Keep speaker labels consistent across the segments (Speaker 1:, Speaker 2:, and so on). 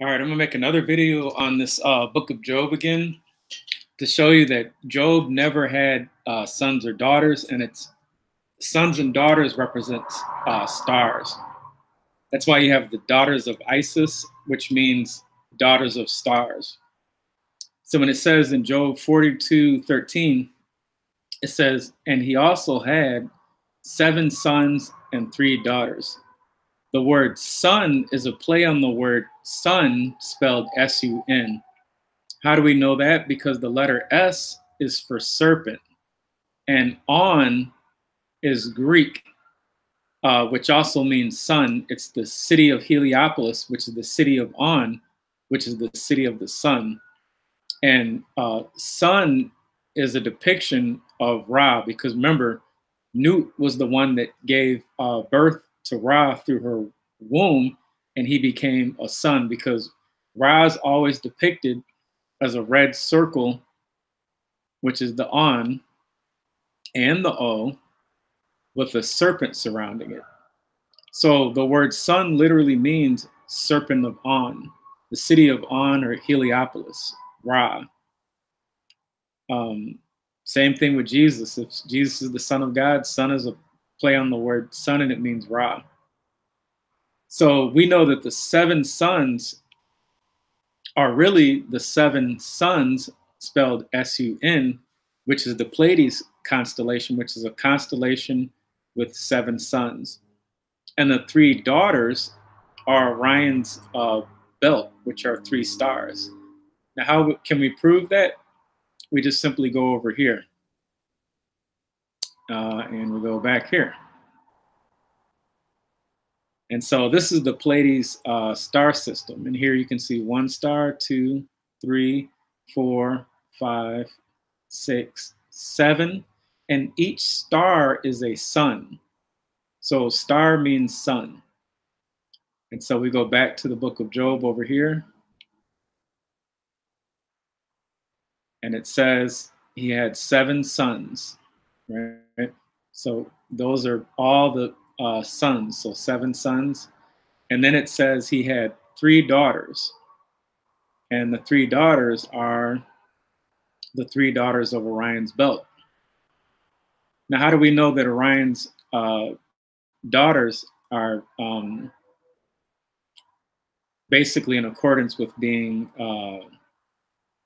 Speaker 1: All right, I'm gonna make another video on this book of Job again to show you that Job never had sons or daughters, and its sons and daughters represents stars. That's why you have the daughters of Isis, which means daughters of stars. So when it says in Job 42:13, it says, and he also had 7 sons and 3 daughters. The word son is a play on the word sun, spelled S-U-N. How do we know that? Because the letter S is for serpent, and On is Greek, which also means sun. It's the city of Heliopolis, which is the city of On, which is the city of the sun. And sun is a depiction of Ra, because remember, Nut was the one that gave birth to Ra through her womb, and he became a son, because Ra is always depicted as a red circle, which is the On and the O, with a serpent surrounding it. So the word sun literally means serpent of On, the city of On, or Heliopolis, Ra. Same thing with Jesus. If Jesus is the Son of God, son is a play on the word sun, and it means Ra. So we know that the 7 sons are really the 7 suns, spelled S-U-N, which is the Pleiades constellation, which is a constellation with 7 suns. And the 3 daughters are Orion's belt, which are 3 stars. Now, how can we prove that? We just simply go over here. And we go back here. And so this is the Pleiades star system. And here you can see 1 star, 2, 3, 4, 5, 6, 7. And each star is a sun. So star means sun. And so we go back to the book of Job over here. And it says he had 7 sons, right? So those are all the sons, so 7 sons. And then it says he had 3 daughters. And the 3 daughters are the 3 daughters of Orion's belt. Now, how do we know that Orion's daughters are basically in accordance with being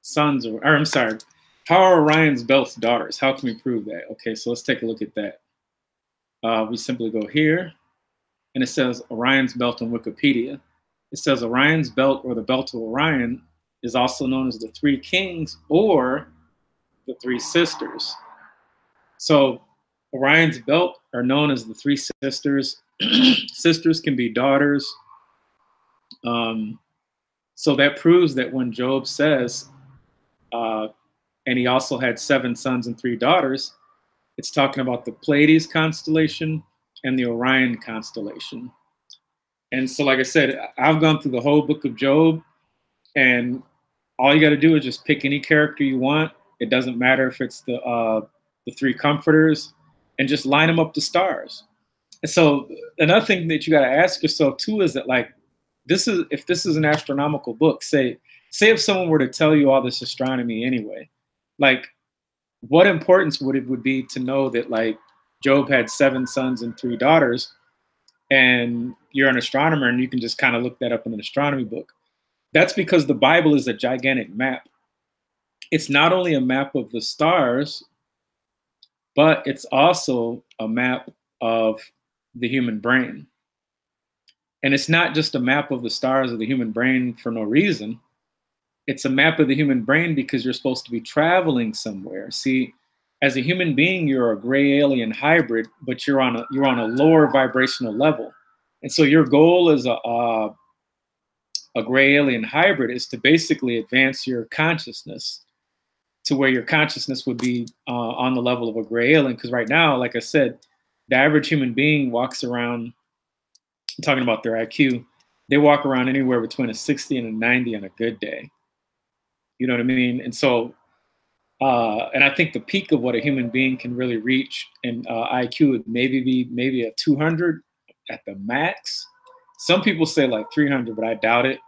Speaker 1: sons, or I'm sorry, how are Orion's belt's daughters? How can we prove that? Okay, so let's take a look at that. We simply go here, and it says Orion's belt on Wikipedia. It says Orion's belt, or the belt of Orion, is also known as the 3 kings or the 3 sisters. So Orion's belt are known as the 3 sisters. Sisters can be daughters. So that proves that when Job says, and he also had 7 sons and 3 daughters, it's talking about the Pleiades constellation and the Orion constellation. And so, like I said, I've gone through the whole book of Job, and all you got to do is just pick any character you want. It doesn't matter if it's the 3 comforters, and just line them up to stars. And so another thing that you got to ask yourself too is that, like, if this is an astronomical book, say if someone were to tell you all this astronomy anyway, like, what importance would it be to know that, like, Job had 7 sons and 3 daughters, and you're an astronomer and you can just kind of look that up in an astronomy book? That's because the Bible is a gigantic map. It's not only a map of the stars, but it's also a map of the human brain. And it's not just a map of the stars of the human brain for no reason. It's a map of the human brain because you're supposed to be traveling somewhere. See, as a human being, you're a gray alien hybrid, but you're on a lower vibrational level. And so your goal as a gray alien hybrid is to basically advance your consciousness to where your consciousness would be on the level of a gray alien. Because right now, like I said, the average human being walks around, talking about their IQ, they walk around anywhere between a 60 and a 90 on a good day. You know what I mean? And so, and I think the peak of what a human being can really reach in IQ would maybe a 200 at the max. Some people say like 300, but I doubt it.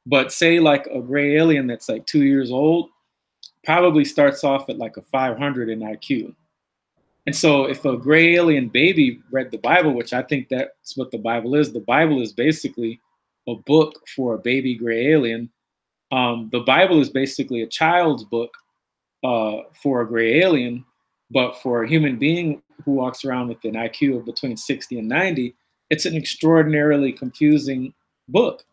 Speaker 1: But say like a gray alien that's like 2 years old probably starts off at like a 500 in IQ. And so if a gray alien baby read the Bible, which I think that's what the Bible is basically a book for a baby gray alien. The Bible is basically a child's book for a gray alien, but for a human being who walks around with an IQ of between 60 and 90, it's an extraordinarily confusing book.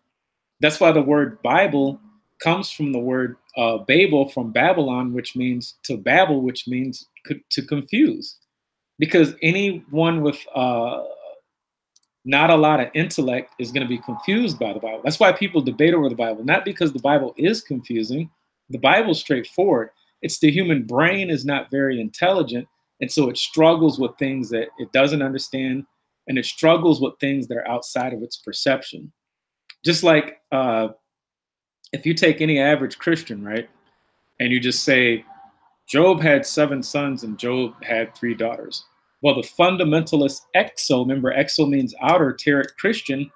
Speaker 1: That's why the word Bible comes from the word Babel from Babylon, which means to babble, which means to confuse. Because anyone with not a lot of intellect is going to be confused by the Bible. That's why people debate over the Bible, not because the Bible is confusing. The Bible's straightforward. It's the human brain is not very intelligent, and so it struggles with things that it doesn't understand, and it struggles with things that are outside of its perception. Just like if you take any average Christian, right, and you just say, Job had 7 sons and Job had 3 daughters. Well, the fundamentalist exo, remember exo means outer, Tarot Christian,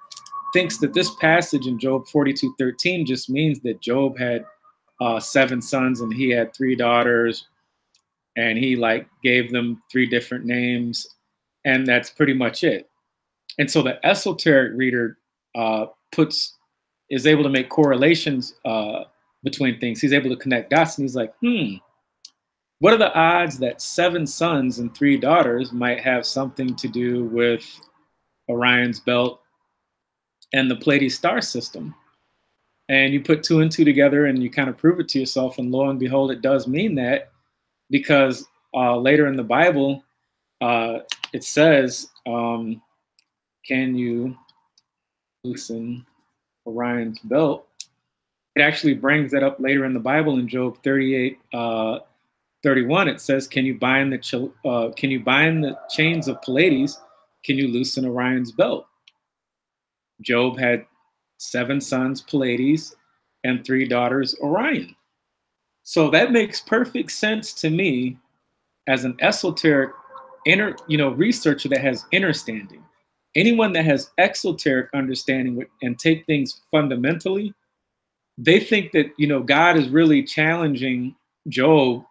Speaker 1: thinks that this passage in Job 42:13 just means that Job had 7 sons and he had 3 daughters, and he like gave them 3 different names, and that's pretty much it. And so the esoteric reader is able to make correlations between things. He's able to connect dots, and he's like, what are the odds that 7 sons and 3 daughters might have something to do with Orion's belt and the Pleiades star system? And you put 2 and 2 together and you kind of prove it to yourself, and lo and behold, it does mean that, because later in the Bible, it says, can you loosen Orion's belt? It actually brings that up later in the Bible in Job 38:31. It says, can you bind the chains of Pleiades? Can you loosen Orion's belt? Job had 7 sons, Pleiades, and 3 daughters, Orion. So that makes perfect sense to me as an esoteric researcher that has understanding. Anyone that has exoteric understanding and take things fundamentally, they think that, God is really challenging Job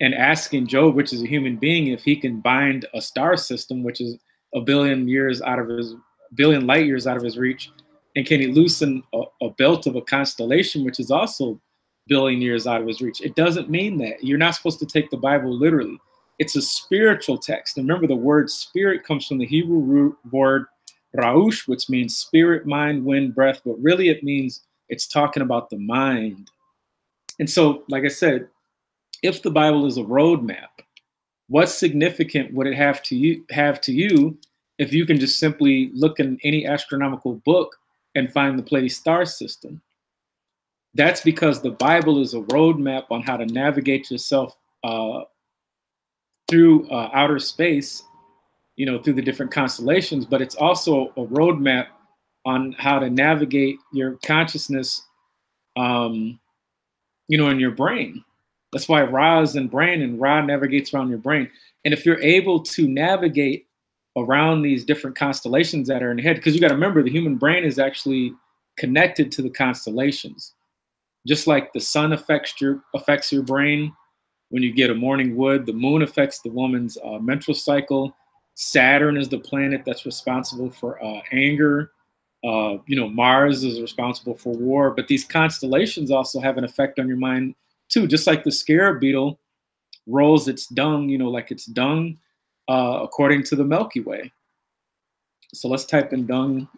Speaker 1: and asking Job, which is a human being, if he can bind a star system, which is a billion light years out of his reach, and can he loosen a belt of a constellation, which is also billion years out of his reach? It doesn't mean that. You're not supposed to take the Bible literally. It's a spiritual text. And remember, the word spirit comes from the Hebrew root word raush, which means spirit, mind, wind, breath, but really it's talking about the mind. And so, like I said, if the Bible is a roadmap, what significant would it have to you if you can just simply look in any astronomical book and find the Pleiades star system? That's because the Bible is a roadmap on how to navigate yourself through outer space, through the different constellations, but it's also a roadmap on how to navigate your consciousness, in your brain. That's why Ra is in brain, and Ra navigates around your brain. And if you're able to navigate around these different constellations that are in the head, because you got to remember, the human brain is actually connected to the constellations. Just like the sun affects your brain when you get a morning wood, the moon affects the woman's menstrual cycle. Saturn is the planet that's responsible for anger. Mars is responsible for war. But these constellations also have an effect on your mind too. Just like the scarab beetle rolls its dung, like its dung, according to the Milky Way. So let's type in dung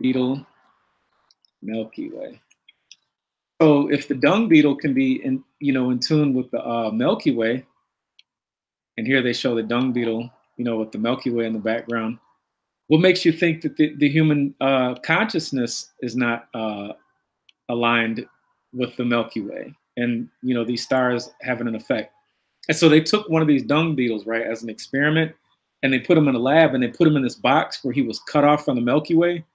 Speaker 1: beetle Milky Way. So if the dung beetle can be in tune with the Milky Way, and here they show the dung beetle, with the Milky Way in the background, what makes you think that the human consciousness is not aligned with the Milky Way? And these stars having an effect. And so they took one of these dung beetles, right, as an experiment, and they put him in a lab, and they put him in this box where he was cut off from the Milky Way.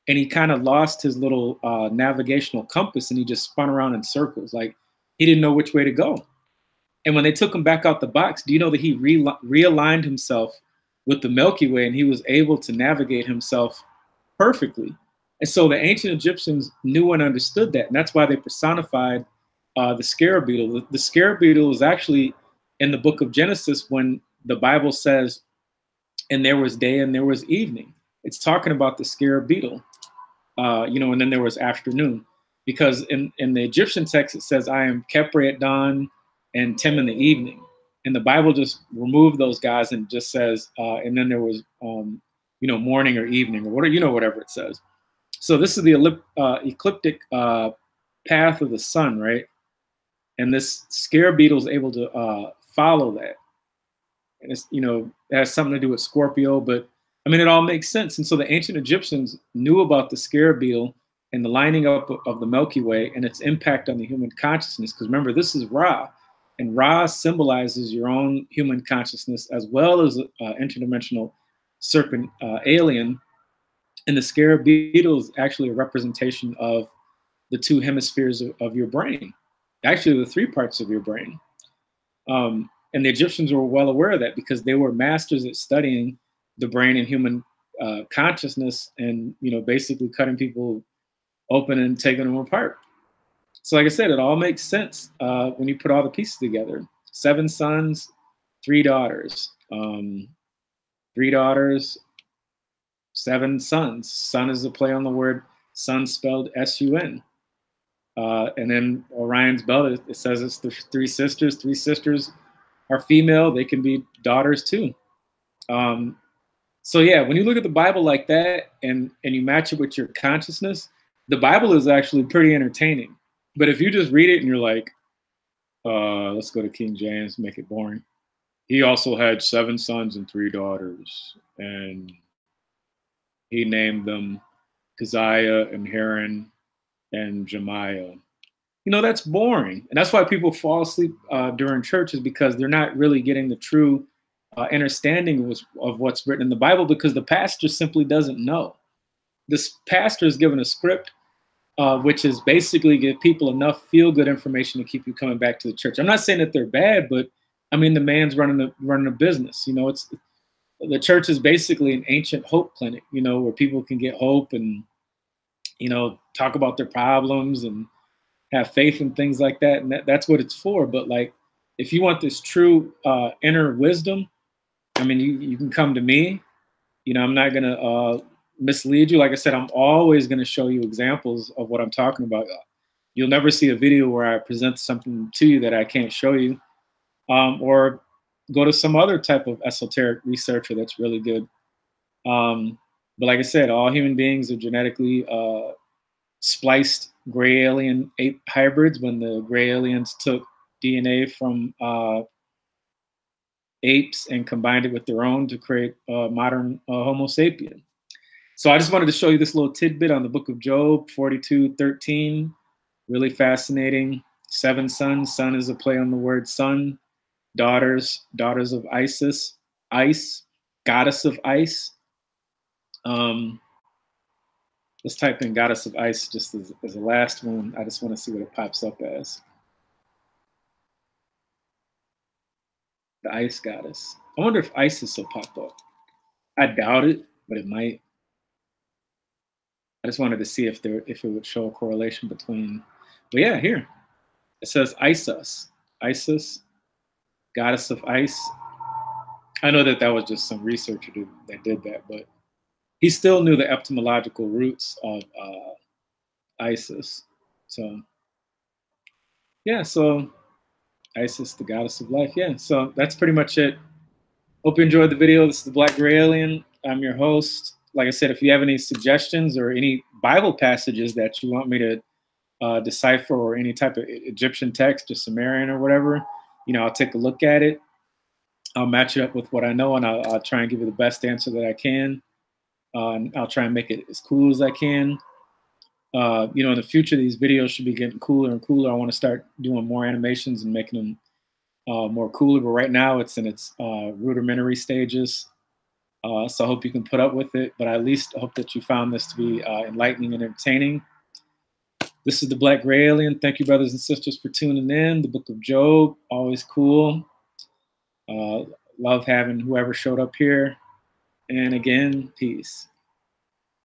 Speaker 1: And he kind of lost his little navigational compass, and he just spun around in circles. Like, he didn't know which way to go. And when they took him back out the box, do you know that he realigned himself with the Milky Way, and he was able to navigate himself perfectly? And so the ancient Egyptians knew and understood that, and that's why they personified the scarab beetle. The scarab beetle is actually in the book of Genesis when the Bible says, "And there was day and there was evening." It's talking about the scarab beetle, and then there was afternoon, because in the Egyptian text it says, "I am Khepri at dawn and Tem in the evening," and the Bible just removed those guys and just says, "And then there was, morning or evening or whatever it says." So this is the ecliptic path of the sun, right? And this scarab beetle is able to follow that, and it has something to do with Scorpio, but I mean, it all makes sense. And so the ancient Egyptians knew about the scarab beetle and the lining up of the Milky Way and its impact on the human consciousness. Because remember, this is Ra, and Ra symbolizes your own human consciousness as well as interdimensional serpent alien. And the scarab beetle is actually a representation of the two hemispheres of your brain, actually the three parts of your brain. And the Egyptians were well aware of that because they were masters at studying the brain and human consciousness, and basically cutting people open and taking them apart. So like I said, it all makes sense when you put all the pieces together. 7 sons, 3 daughters. 3 daughters, 7 sons. Sun is a play on the word sun, spelled S-U-N. And then Orion's belt, it says it's the 3 sisters. 3 sisters are female. They can be daughters too. So yeah, when you look at the Bible like that and you match it with your consciousness, the Bible is actually pretty entertaining. But if you just read it and you're like, let's go to King James, make it boring. He also had 7 sons and 3 daughters, and he named them Keziah and Haran and Jemiah. That's boring. And that's why people fall asleep during church, is because they're not really getting the true understanding of what's written in the Bible, because the pastor simply doesn't know. This pastor is given a script, which is basically give people enough feel-good information to keep you coming back to the church. I'm not saying that they're bad, but I mean, the man's running a business. It's the church is basically an ancient hope clinic, where people can get hope and, talk about their problems and have faith and things like that. And that's what it's for. But like, if you want this true inner wisdom, I mean, you can come to me. I'm not going to mislead you. Like I said, I'm always going to show you examples of what I'm talking about. You'll never see a video where I present something to you that I can't show you, or go to some other type of esoteric researcher that's really good. But like I said, all human beings are genetically spliced gray alien ape hybrids. When the gray aliens took DNA from apes and combined it with their own to create modern Homo sapien. So I just wanted to show you this little tidbit on the book of Job 42:13. Really fascinating. 7 sons. Sun is a play on the word sun. Daughters of Isis. Ice, goddess of ice. Let's type in goddess of ice just as the last one. I just want to see what it pops up as. The ice goddess. I wonder if Isis will pop up. I doubt it, but it might. I just wanted to see if it would show a correlation between. But yeah, here it says Isis, goddess of ice. I know that was just some researcher that did that, but he still knew the etymological roots of Isis. So yeah, so Isis, the goddess of life. Yeah, so that's pretty much it. Hope you enjoyed the video. This is the Black Gray Alien. I'm your host. Like I said, if you have any suggestions or any Bible passages that you want me to decipher, or any type of Egyptian text or Sumerian or whatever, I'll take a look at it. I'll match it up with what I know, and I'll try and give you the best answer that I can. And I'll try and make it as cool as I can. In the future, these videos should be getting cooler and cooler. I want to start doing more animations and making them more cooler. But right now, it's in its rudimentary stages. So I hope you can put up with it. But I at least hope that you found this to be enlightening and entertaining. This is the Black Gray Alien. Thank you, brothers and sisters, for tuning in. The Book of Job, always cool. Love having whoever showed up here. And again, peace.